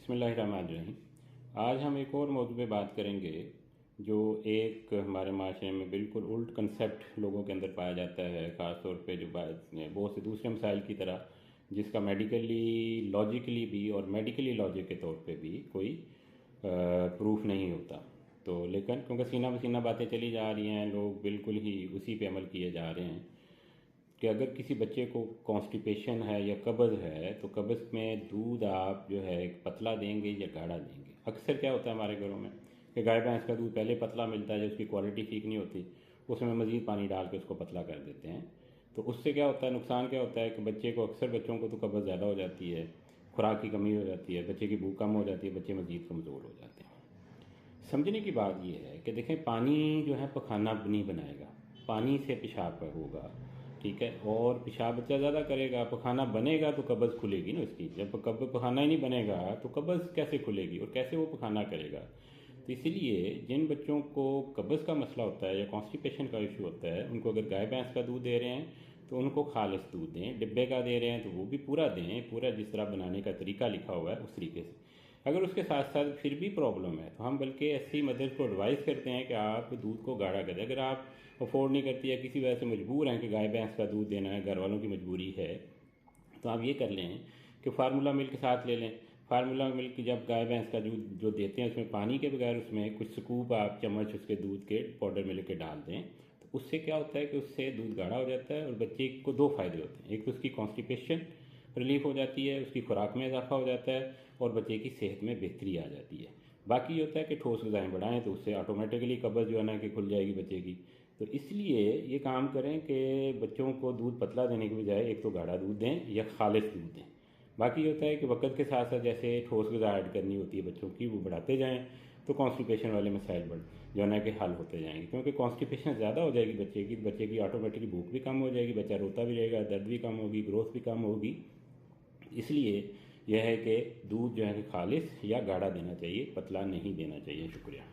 बिस्मिल्लाहिर्रहमानिर्रहीम। आज हम एक और मौजू पे बात करेंगे जो एक हमारे माशरे में बिल्कुल उल्ट कंसेप्ट लोगों के अंदर पाया जाता है, ख़ास तौर पे जो बहुत से दूसरे मसाइल की तरह, जिसका मेडिकली लॉजिकली भी और मेडिकली लॉजिक के तौर पे भी कोई प्रूफ नहीं होता। तो लेकिन क्योंकि सीना बसीना बातें चली जा रही हैं, लोग बिल्कुल ही उसी पे अमल किए जा रहे हैं कि अगर किसी बच्चे को कॉन्स्टिपेशन है या कब्ज़ है तो कब्ज़ में दूध आप जो है पतला देंगे या गाढ़ा देंगे। अक्सर क्या होता है हमारे घरों में कि गाय भैंस का दूध पहले पतला मिलता है, जब उसकी क्वालिटी ठीक नहीं होती उसमें मज़ीद पानी डाल के उसको पतला कर देते हैं। तो उससे क्या होता है, नुकसान क्या होता है कि बच्चे को, अक्सर बच्चों को तो कब्ज़ ज़्यादा हो जाती है, खुराक की कमी हो जाती है, बच्चे की भूख कम हो जाती है, बच्चे मज़ीद कमज़ोर हो जाते हैं। समझने की बात यह है कि देखें, पानी जो है पखाना नहीं बनाएगा, पानी से पेशाब होगा, ठीक है। और पेशाब बच्चा ज़्यादा करेगा, पखाना बनेगा तो कब्ज़ खुलेगी ना उसकी। जब पखाना ही नहीं बनेगा तो कब्ज़ कैसे खुलेगी और कैसे वो पखाना करेगा। तो इसीलिए जिन बच्चों को कब्ज़ का मसला होता है या कॉन्स्टिपेशन का इशू होता है, उनको अगर गाय भैंस का दूध दे रहे हैं तो उनको खालिस दूध दें। डिब्बे का दे रहे हैं तो वो भी पूरा दें, पूरा जिस तरह बनाने का तरीका लिखा हुआ है उस तरीके से। अगर उसके साथ साथ फिर भी प्रॉब्लम है तो हम बल्कि ऐसी मदद को एडवाइस करते हैं कि आप दूध को गाढ़ा करें। अगर आप अफोर्ड नहीं करती या किसी वजह से मजबूर हैं कि गाय भैंस का दूध देना है, घर वालों की मजबूरी है, तो आप ये कर लें कि फार्मूला मिल्क साथ ले लें। फार्मूला मिल्क जब गाय भैंस का दूध जो देते हैं उसमें पानी के बगैर उसमें कुछ स्कूप आप चम्मच उसके दूध के पाउडर में लेके डाल दें, तो उससे क्या होता है कि उससे दूध गाढ़ा हो जाता है और बच्चे को दो फ़ायदे होते हैं। एक तो उसकी कॉन्स्टिपेशन रिलीफ हो जाती है, उसकी खुराक में इजाफा हो जाता है और बच्चे की सेहत में बेहतरी आ जाती है। बाकी ये होता है कि ठोस ग़िज़ाएँ बढ़ाएं तो उससे ऑटोमेटिकली कब्ज़ जो है ना कि खुल जाएगी बच्चे की। तो इसलिए ये काम करें कि बच्चों को दूध पतला देने के बजाय एक तो गाढ़ा दूध दें या खालिस दूध दें। बाकी ये होता है कि वक्त के साथ साथ जैसे ठोस ग़िज़ा ऐड करनी होती है बच्चों की, वो बढ़ाते जाएँ तो कॉन्स्टिपेशन वाले मसाइल जो है ना कि हल होते जाएंगे। क्योंकि कॉन्स्टिपेशन ज़्यादा हो जाएगी बच्चे की ऑटोमेटिकली भूख भी कम हो जाएगी, बच्चा रोता भी रहेगा, दर्द भी कम होगी, ग्रोथ भी कम होगी। इसलिए यह है कि दूध जो है कि खालिस या गाढ़ा देना चाहिए, पतला नहीं देना चाहिए। शुक्रिया।